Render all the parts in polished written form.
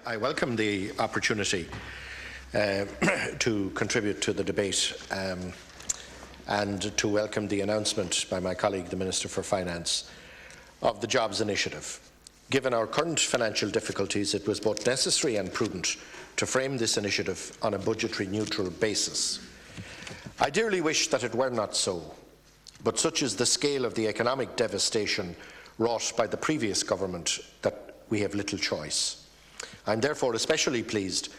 I welcome the opportunity to contribute to the debate and to welcome the announcement by my colleague, the Minister for Finance, of the Jobs Initiative. Given our current financial difficulties, it was both necessary and prudent to frame this initiative on a budgetary neutral basis. I dearly wish that it were not so, but such is the scale of the economic devastation wrought by the previous government that we have little choice. I am therefore especially pleased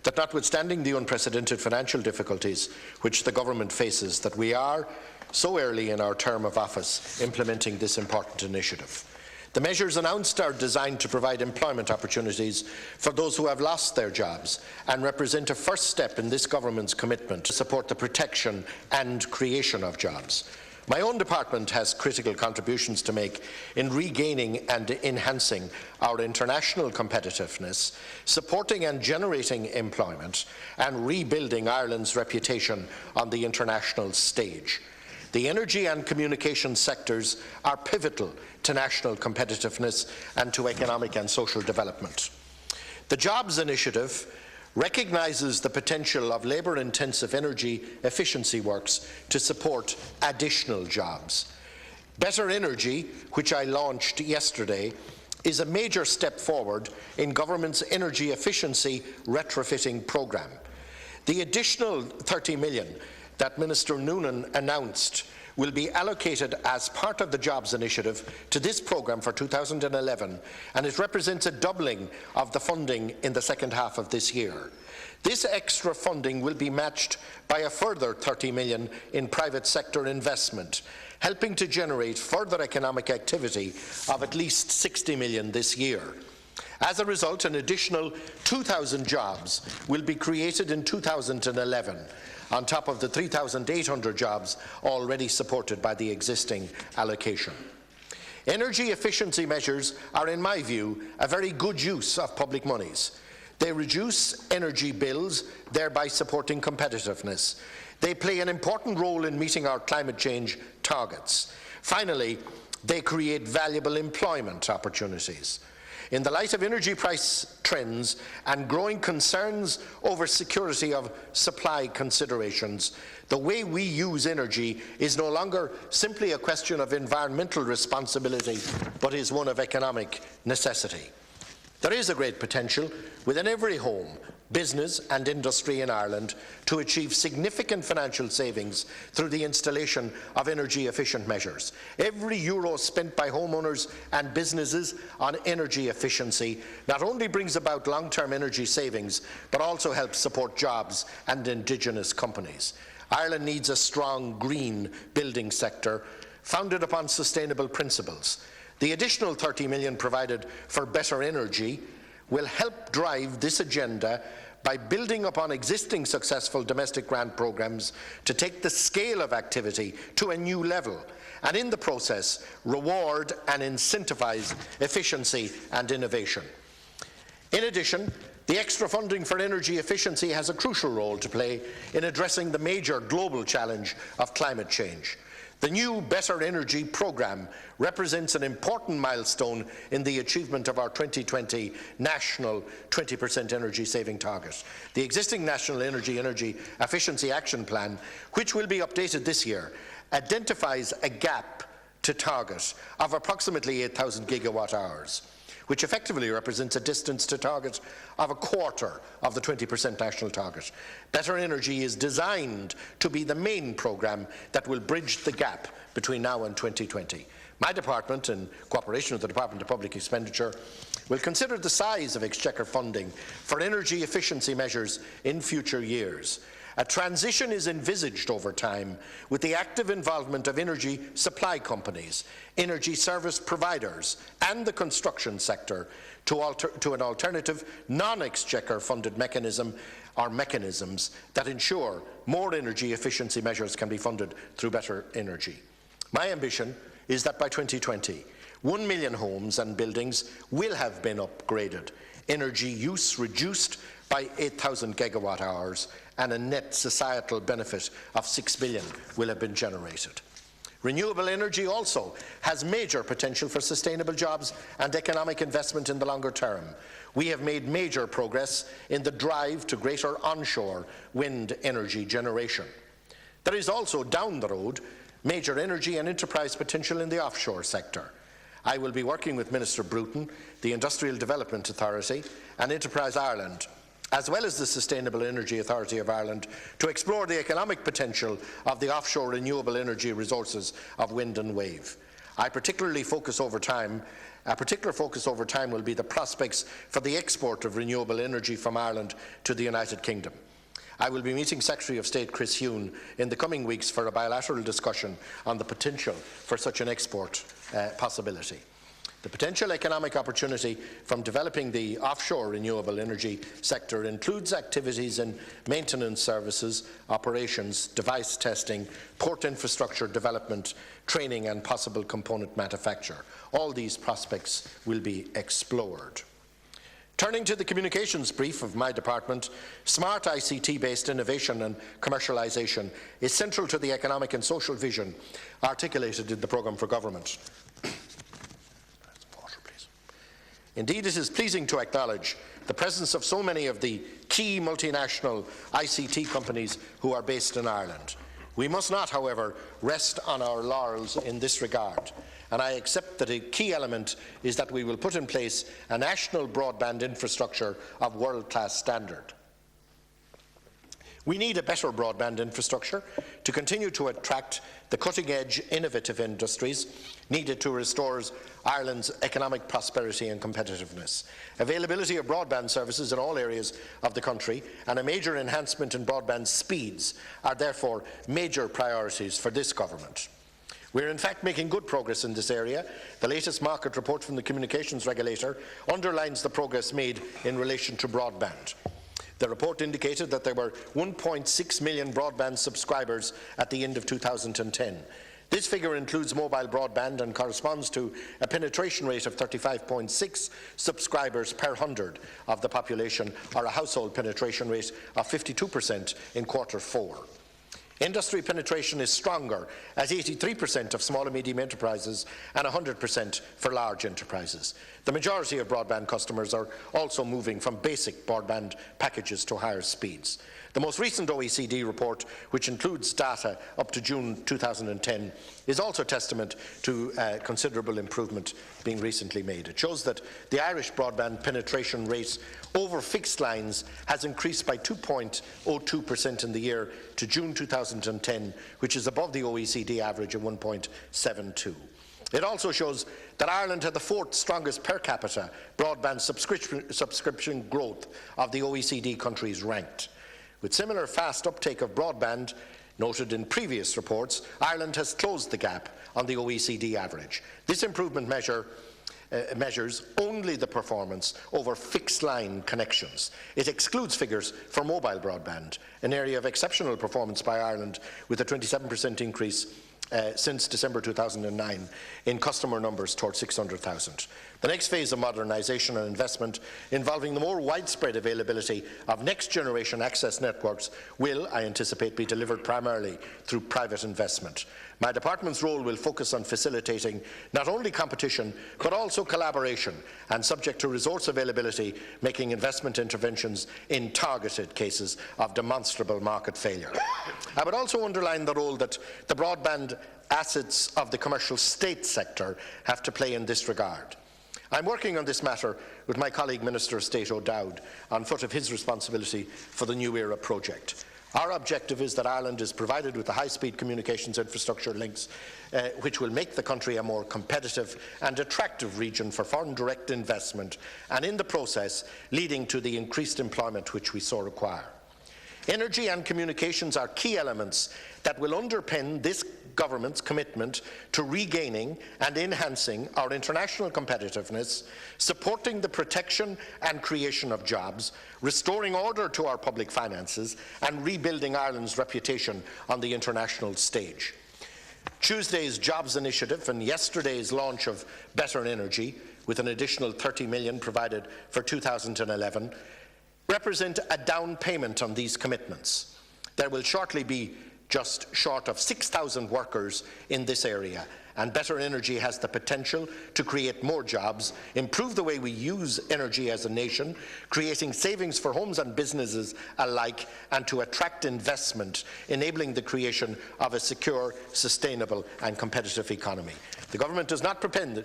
that, notwithstanding the unprecedented financial difficulties which the government faces, that we are so early in our term of office implementing this important initiative. The measures announced are designed to provide employment opportunities for those who have lost their jobs and represent a first step in this government's commitment to support the protection and creation of jobs. My own department has critical contributions to make in regaining and enhancing our international competitiveness, supporting and generating employment, and rebuilding Ireland's reputation on the international stage. The energy and communication sectors are pivotal to national competitiveness and to economic and social development. The Jobs Initiative recognises the potential of labour-intensive energy efficiency works to support additional jobs. Better Energy, which I launched yesterday, is a major step forward in government's energy efficiency retrofitting programme. The additional 30 million that Minister Noonan announced will be allocated as part of the Jobs Initiative to this programme for 2011, and it represents a doubling of the funding in the second half of this year. This extra funding will be matched by a further 30 million in private sector investment, helping to generate further economic activity of at least 60 million this year. As a result, an additional 2,000 jobs will be created in 2011, on top of the 3,800 jobs already supported by the existing allocation. Energy efficiency measures are, in my view, a very good use of public monies. They reduce energy bills, thereby supporting competitiveness. They play an important role in meeting our climate change targets. Finally, they create valuable employment opportunities. In the light of energy price trends and growing concerns over security of supply considerations, the way we use energy is no longer simply a question of environmental responsibility, but is one of economic necessity. There is a great potential within every home, business and industry in Ireland to achieve significant financial savings through the installation of energy efficient measures. Every euro spent by homeowners and businesses on energy efficiency not only brings about long-term energy savings, but also helps support jobs and indigenous companies. Ireland needs a strong green building sector founded upon sustainable principles. The additional 30 million provided for Better Energy will help drive this agenda by building upon existing successful domestic grant programmes to take the scale of activity to a new level, and in the process reward and incentivise efficiency and innovation. In addition, the extra funding for energy efficiency has a crucial role to play in addressing the major global challenge of climate change. The new Better Energy programme represents an important milestone in the achievement of our 2020 national 20% energy saving target. The existing National Energy Efficiency Action Plan, which will be updated this year, identifies a gap to target of approximately 8,000 gigawatt hours, which effectively represents a distance to target of a quarter of the 20% national target. Better Energy is designed to be the main programme that will bridge the gap between now and 2020. My department, in cooperation with the Department of Public Expenditure, will consider the size of exchequer funding for energy efficiency measures in future years. A transition is envisaged over time with the active involvement of energy supply companies, energy service providers and the construction sector to an alternative non-exchequer funded mechanism or mechanisms that ensure more energy efficiency measures can be funded through Better Energy. My ambition is that by 2020, 1 million homes and buildings will have been upgraded, energy use reduced by 8,000 gigawatt hours, and a net societal benefit of 6 billion will have been generated. Renewable energy also has major potential for sustainable jobs and economic investment in the longer term. We have made major progress in the drive to greater onshore wind energy generation. There is also, down the road, major energy and enterprise potential in the offshore sector. I will be working with Minister Bruton, the Industrial Development Authority and Enterprise Ireland, as well as the Sustainable Energy Authority of Ireland, to explore the economic potential of the offshore renewable energy resources of wind and wave. A particular focus over time will be the prospects for the export of renewable energy from Ireland to the United Kingdom. I will be meeting Secretary of State Chris Huhne in the coming weeks for a bilateral discussion on the potential for such an export possibility. The potential economic opportunity from developing the offshore renewable energy sector includes activities in maintenance services, operations, device testing, port infrastructure development, training and possible component manufacture. All these prospects will be explored. Turning to the communications brief of my department, smart ICT-based innovation and commercialisation is central to the economic and social vision articulated in the programme for government. Indeed, it is pleasing to acknowledge the presence of so many of the key multinational ICT companies who are based in Ireland. We must not, however, rest on our laurels in this regard, and I accept that a key element is that we will put in place a national broadband infrastructure of world-class standard. We need a better broadband infrastructure to continue to attract the cutting-edge, innovative industries needed to restore Ireland's economic prosperity and competitiveness. Availability of broadband services in all areas of the country and a major enhancement in broadband speeds are therefore major priorities for this government. We are in fact making good progress in this area. The latest market report from the Communications Regulator underlines the progress made in relation to broadband. The report indicated that there were 1.6 million broadband subscribers at the end of 2010. This figure includes mobile broadband and corresponds to a penetration rate of 35.6 subscribers per 100 of the population, or a household penetration rate of 52% in Q4. Industry penetration is stronger at 83% of small and medium enterprises and 100% for large enterprises. The majority of broadband customers are also moving from basic broadband packages to higher speeds. The most recent OECD report, which includes data up to June 2010, is also testament to considerable improvement being recently made. It shows that the Irish broadband penetration rate over fixed lines has increased by 2.02% in the year to June 2010, which is above the OECD average of 1.72. It also shows that Ireland had the fourth strongest per capita broadband subscription growth of the OECD countries ranked. With similar fast uptake of broadband noted in previous reports, Ireland has closed the gap on the OECD average. This improvement measures only the performance over fixed-line connections. It excludes figures for mobile broadband, an area of exceptional performance by Ireland, with a 27% increase since December 2009 in customer numbers towards 600,000. The next phase of modernisation and investment, involving the more widespread availability of next-generation access networks, will, I anticipate, be delivered primarily through private investment. My department's role will focus on facilitating not only competition but also collaboration, and subject to resource availability, making investment interventions in targeted cases of demonstrable market failure. I would also underline the role that the broadband assets of the commercial state sector have to play in this regard. I'm working on this matter with my colleague Minister of State O'Dowd on foot of his responsibility for the New Era project. Our objective is that Ireland is provided with the high-speed communications infrastructure links which will make the country a more competitive and attractive region for foreign direct investment, and in the process leading to the increased employment which we so require. Energy and communications are key elements that will underpin this government's commitment to regaining and enhancing our international competitiveness, supporting the protection and creation of jobs, restoring order to our public finances, and rebuilding Ireland's reputation on the international stage. Tuesday's Jobs Initiative and yesterday's launch of Better Energy, with an additional 30 million provided for 2011, represent a down payment on these commitments. There will shortly be just short of 6,000 workers in this area, and better energy has the potential to create more jobs, improve the way we use energy as a nation, creating savings for homes and businesses alike, and to attract investment, enabling the creation of a secure, sustainable and competitive economy. The government does not pretend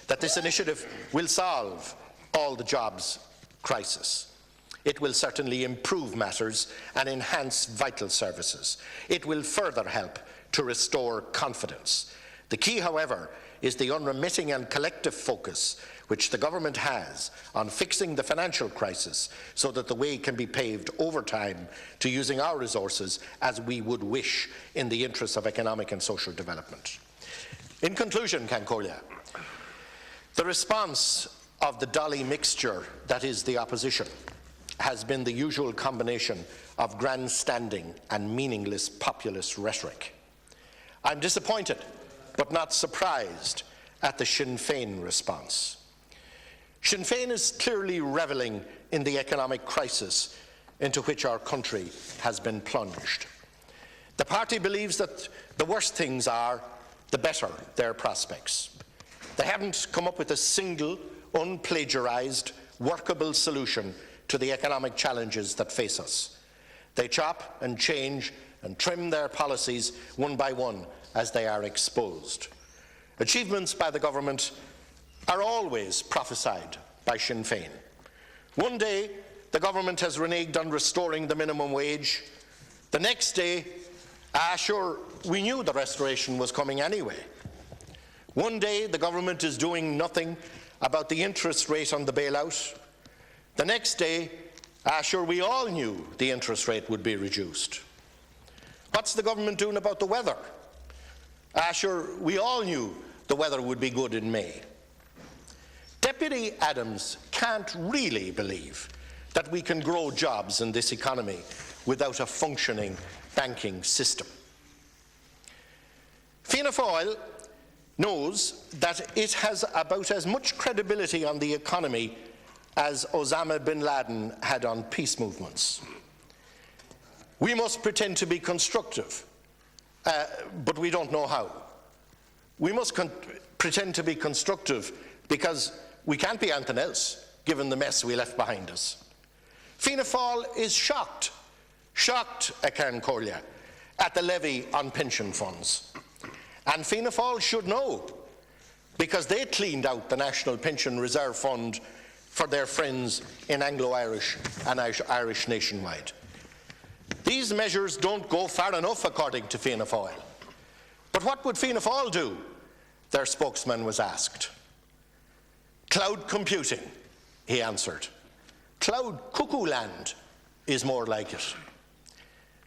that this initiative will solve all the jobs crisis. It will certainly improve matters and enhance vital services. It will further help to restore confidence. The key, however, is the unremitting and collective focus which the government has on fixing the financial crisis so that the way can be paved over time to using our resources as we would wish in the interests of economic and social development. In conclusion, Cancorlia, the response of the Dolly mixture, that is the opposition, has been the usual combination of grandstanding and meaningless populist rhetoric. I'm disappointed but not surprised at the Sinn Féin response. Sinn Féin is clearly reveling in the economic crisis into which our country has been plunged. The party believes that the worse things are, the better their prospects. They haven't come up with a single, unplagiarized, workable solution to the economic challenges that face us. They chop and change and trim their policies one by one as they are exposed. Achievements by the government are always prophesied by Sinn Féin. One day, the government has reneged on restoring the minimum wage. The next day, sure, we knew the restoration was coming anyway. One day, the government is doing nothing about the interest rate on the bailout. The next day, sure, we all knew the interest rate would be reduced. What's the government doing about the weather? Sure, we all knew the weather would be good in May. Deputy Adams can't really believe that we can grow jobs in this economy without a functioning banking system. Fianna Fáil knows that it has about as much credibility on the economy as Osama bin Laden had on peace movements. We must pretend to be constructive, but we don't know how. We must pretend to be constructive because we can't be anything else, given the mess we left behind us. Fianna Fáil is shocked at Cancorlia at the levy on pension funds. And Fianna Fáil should know, because they cleaned out the National Pension Reserve Fund for their friends in Anglo-Irish and Irish nationwide. These measures don't go far enough, according to Fianna Fáil. But what would Fianna Fáil do? Their spokesman was asked. Cloud computing, he answered. Cloud cuckoo land is more like it.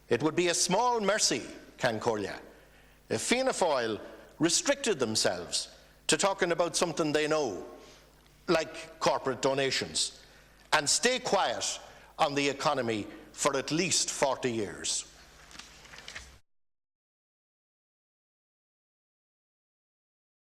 It would be a small mercy, Cancorlia, if Fianna Fáil restricted themselves to talking about something they know, like corporate donations, and stay quiet on the economy for at least 40 years.